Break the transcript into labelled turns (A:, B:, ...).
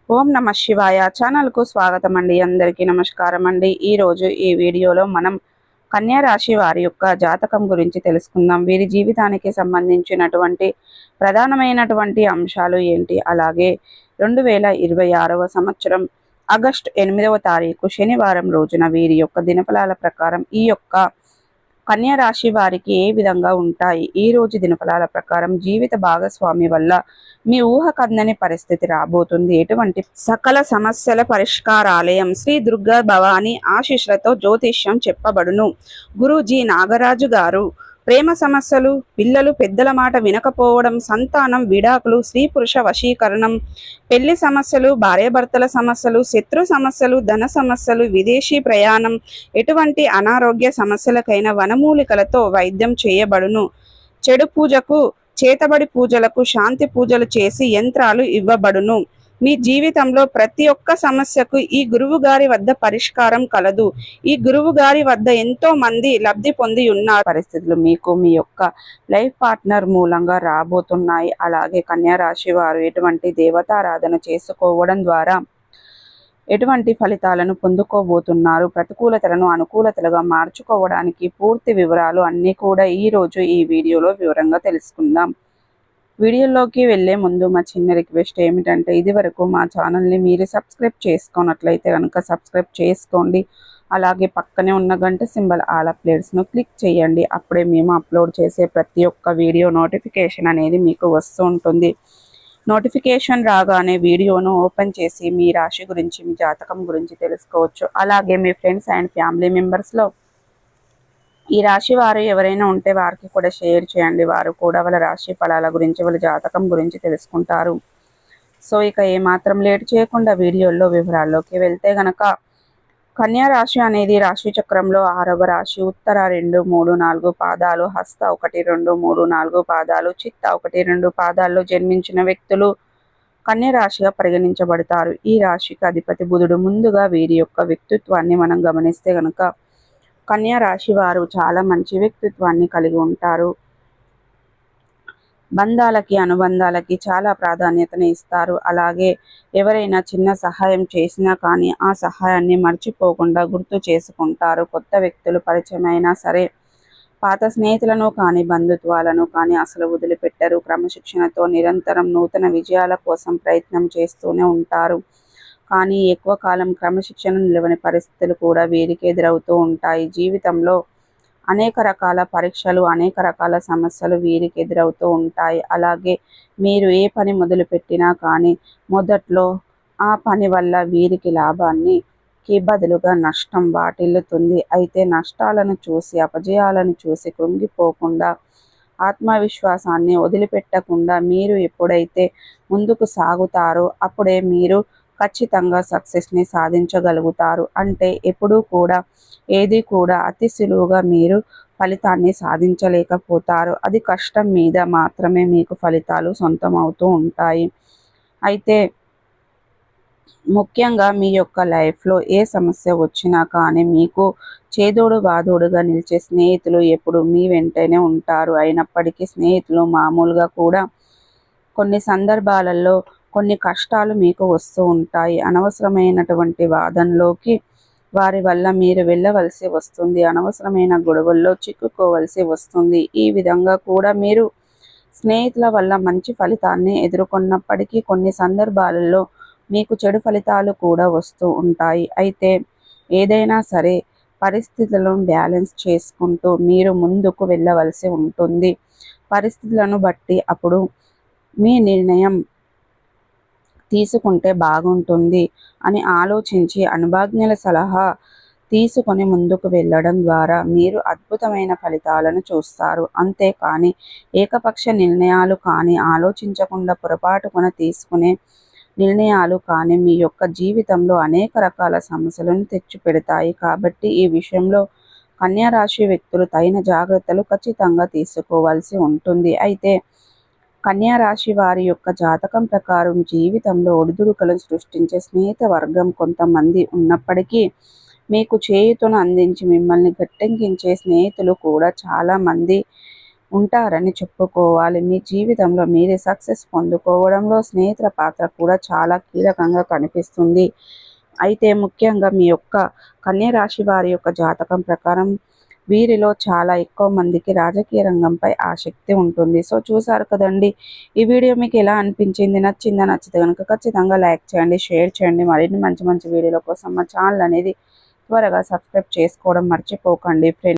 A: ఓం నమ శివాయ ఛానల్కు స్వాగతం అండి. అందరికీ నమస్కారం అండి. ఈరోజు ఈ వీడియోలో మనం కన్యా రాశి వారి యొక్క జాతకం గురించి తెలుసుకుందాం. వీరి జీవితానికి సంబంధించినటువంటి ప్రధానమైనటువంటి అంశాలు ఏంటి, అలాగే 2026వ సంవత్సరం ఆగస్టు 8వ తారీఖు శనివారం రోజున వీరి యొక్క దినఫలాల ప్రకారం ఈ యొక్క కన్యా రాశి వారికి ఏ విధంగా ఉంటాయి. ఈ రోజు దినఫలాల ప్రకారం జీవిత భాగస్వామి వల్ల మీ ఊహకందని పరిస్థితి రాబోతుంది. ఎటువంటి సకల సమస్యల పరిష్కారాలయం శ్రీ దుర్గా భవాని ఆశీస్సులతో జ్యోతిష్యం చెప్పబడును. గురూజీ నాగరాజు గారు ప్రేమ సమస్యలు, పిల్లలు పెద్దల మాట వినకపోవడం, సంతానం, విడాకులు, స్త్రీ పురుష వశీకరణం, పెళ్లి సమస్యలు, భార్యాభర్తల సమస్యలు, శత్రు సమస్యలు, ధన సమస్యలు, విదేశీ ప్రయాణం, ఎటువంటి అనారోగ్య సమస్యలకైనా వనమూలికలతో వైద్యం చేయబడును. చెడు పూజకు, చేతబడి పూజలకు శాంతి పూజలు చేసి యంత్రాలు ఇవ్వబడును. మీ జీవితంలో ప్రతి ఒక్క సమస్యకు ఈ గురువు గారి వద్ద పరిష్కారం కలదు. ఈ గురువు గారి వద్ద ఎంతో మంది లబ్ధి పొంది ఉన్న పరిస్థితులు మీకు మీ యొక్క లైఫ్ పార్ట్నర్ మూలంగా రాబోతున్నాయి. అలాగే కన్యా రాశి వారు ఎటువంటి దేవతారాధన చేసుకోవడం ద్వారా ఎటువంటి ఫలితాలను పొందుకోబోతున్నారు, ప్రతికూలతలను అనుకూలతలుగా మార్చుకోవడానికి పూర్తి వివరాలు అన్నీ కూడా ఈరోజు ఈ వీడియోలో వివరంగా తెలుసుకుందాం. వీడియోలోకి వెళ్ళే ముందు మా చిన్న రిక్వెస్ట్ ఏమిటంటే, ఇది వరకు మా ఛానల్ని మీరు సబ్స్క్రైబ్ చేసుకున్నట్లయితే కనుక సబ్స్క్రైబ్ చేసుకోండి. అలాగే పక్కనే ఉన్న గంట సింబల్ ఆల్ అప్డేట్స్ను క్లిక్ చేయండి. అప్పుడే మేము అప్లోడ్ చేసే ప్రతి ఒక్క వీడియో నోటిఫికేషన్ అనేది మీకు వస్తూ ఉంటుంది. నోటిఫికేషన్ రాగానే వీడియోను ఓపెన్ చేసి మీ రాశి గురించి, మీ జాతకం గురించి తెలుసుకోవచ్చు. అలాగే మీ ఫ్రెండ్స్ అండ్ ఫ్యామిలీ మెంబర్స్లో ఈ రాశి వారు ఎవరైనా ఉంటే వారికి కూడా షేర్ చేయండి. వారు కూడా వాళ్ళ రాశి ఫలాల గురించి, వాళ్ళ జాతకం గురించి తెలుసుకుంటారు. సో ఇక ఏమాత్రం లేట్ చేయకుండా వీడియోల్లో వివరాల్లోకి వెళ్తే గనక, కన్యా రాశి అనేది రాశి చక్రంలో 6వ రాశి. ఉత్తర 2, 3, 4 పాదాలు, హస్త 1, 2, 3, 4 పాదాలు, చిత్త 1, 2 పాదాల్లో జన్మించిన వ్యక్తులు కన్యా రాశిగా పరిగణించబడతారు. ఈ రాశికి అధిపతి బుధుడు. ముందుగా వీరి యొక్క వ్యక్తిత్వాన్ని మనం గమనిస్తే గనక, కన్యా రాశి వారు చాలా మంచి వ్యక్తిత్వాన్ని కలిగి ఉంటారు. బంధాలకి, అనుబంధాలకి చాలా ప్రాధాన్యతని ఇస్తారు. అలాగే ఎవరైనా చిన్న సహాయం చేసినా కానీ ఆ సహాయాన్ని మర్చిపోకుండా గుర్తు చేసుకుంటారు. కొత్త వ్యక్తులు పరిచయం అయినా సరే పాత స్నేహితులను కానీ బంధుత్వాలను కానీ అసలు వదిలిపెట్టరు. క్రమశిక్షణతో నిరంతరం నూతన విజయాల కోసం ప్రయత్నం చేస్తూనే ఉంటారు. కానీ ఎక్కువ కాలం క్రమశిక్షణ నిలవని పరిస్థితులు కూడా వీరికి ఎదురవుతూ ఉంటాయి. జీవితంలో అనేక రకాల పరీక్షలు, అనేక రకాల సమస్యలు వీరికి ఎదురవుతూ ఉంటాయి. అలాగే మీరు ఏ పని మొదలుపెట్టినా కానీ మొదట్లో ఆ పని వల్ల వీరికి లాభానికి బదులుగా నష్టం వాటిల్లుతుంది. అయితే నష్టాలను చూసి, అపజయాలను చూసి కృంగిపోకుండా, ఆత్మవిశ్వాసాన్ని వదిలిపెట్టకుండా మీరు ఎప్పుడైతే ముందుకు సాగుతారో అప్పుడే మీరు ఖచ్చితంగా సక్సెస్ని సాధించగలుగుతారు. అంటే ఎప్పుడూ కూడా ఏది కూడా అతి సులువుగా మీరు ఫలితాన్ని సాధించలేకపోతారు. అది కష్టం మీద మాత్రమే మీకు ఫలితాలు సొంతం అవుతూ ఉంటాయి. అయితే ముఖ్యంగా మీ యొక్క లైఫ్లో ఏ సమస్య వచ్చినా కానీ మీకు చేదోడు వాదోడుగా నిలిచే స్నేహితులు ఎప్పుడు మీ వెంటనే ఉంటారు. అయినప్పటికీ స్నేహితులు మామూలుగా కూడా కొన్ని సందర్భాలలో కొన్ని కష్టాలు మీకు వస్తూ ఉంటాయి. అనవసరమైనటువంటి వాదనలోకి వారి వల్ల మీరు వెళ్ళవలసి వస్తుంది. అనవసరమైన గొడవల్లో చిక్కుకోవలసి వస్తుంది. ఈ విధంగా కూడా మీరు స్నేహితుల వల్ల మంచి ఫలితాన్ని ఎదుర్కొన్నప్పటికీ కొన్ని సందర్భాలలో మీకు చెడు ఫలితాలు కూడా వస్తూ ఉంటాయి. అయితే ఏదైనా సరే పరిస్థితులను బ్యాలెన్స్ చేసుకుంటూ మీరు ముందుకు వెళ్ళవలసి ఉంటుంది. పరిస్థితులను బట్టి అప్పుడు మీ నిర్ణయం తీసుకుంటే బాగుంటుంది అని ఆలోచించి అనుభవజ్ఞుల సలహా తీసుకొని ముందుకు వెళ్ళడం ద్వారా మీరు అద్భుతమైన ఫలితాలను చూస్తారు. అంతేకాని ఏకపక్ష నిర్ణయాలు కానీ, ఆలోచించకుండా పొరపాటున తీసుకునే నిర్ణయాలు కానీ మీ యొక్క జీవితంలో అనేక రకాల సమస్యలను తెచ్చిపెడతాయి. కాబట్టి ఈ విషయంలో కన్యా రాశి వ్యక్తులు తగిన జాగ్రత్తలు ఖచ్చితంగా తీసుకోవాల్సి ఉంటుంది. అయితే కన్యా రాశి వారి యొక్క జాతకం ప్రకారం జీవితంలో ఒడిదుడుకులను సృష్టించే స్నేహిత వర్గం కొంతమంది ఉన్నప్పటికీ మీకు చేయూతను అందించి మిమ్మల్ని గట్టెక్కించే స్నేహితులు కూడా చాలామంది ఉంటారని చెప్పుకోవాలి. మీ జీవితంలో మీరే సక్సెస్ పొందుకోవడంలో స్నేహితుల పాత్ర కూడా చాలా కీలకంగా కనిపిస్తుంది. అయితే ముఖ్యంగా మీ యొక్క కన్య రాశి వారి యొక్క జాతకం ప్రకారం వీరిలో చాలా ఎక్కువ మందికి రాజకీయ రంగంపై ఆసక్తి ఉంటుంది. సో చూసారు కదండి, ఈ వీడియో మీకు ఎలా అనిపించింది? నచ్చిందా? నచ్చితే కనుక ఖచ్చితంగా లైక్ చేయండి, షేర్ చేయండి. మరిన్ని మంచి మంచి వీడియోల కోసం మా ఛానల్ అనేది త్వరగా సబ్స్క్రైబ్ చేసుకోవడం మర్చిపోకండి ఫ్రెండ్స్.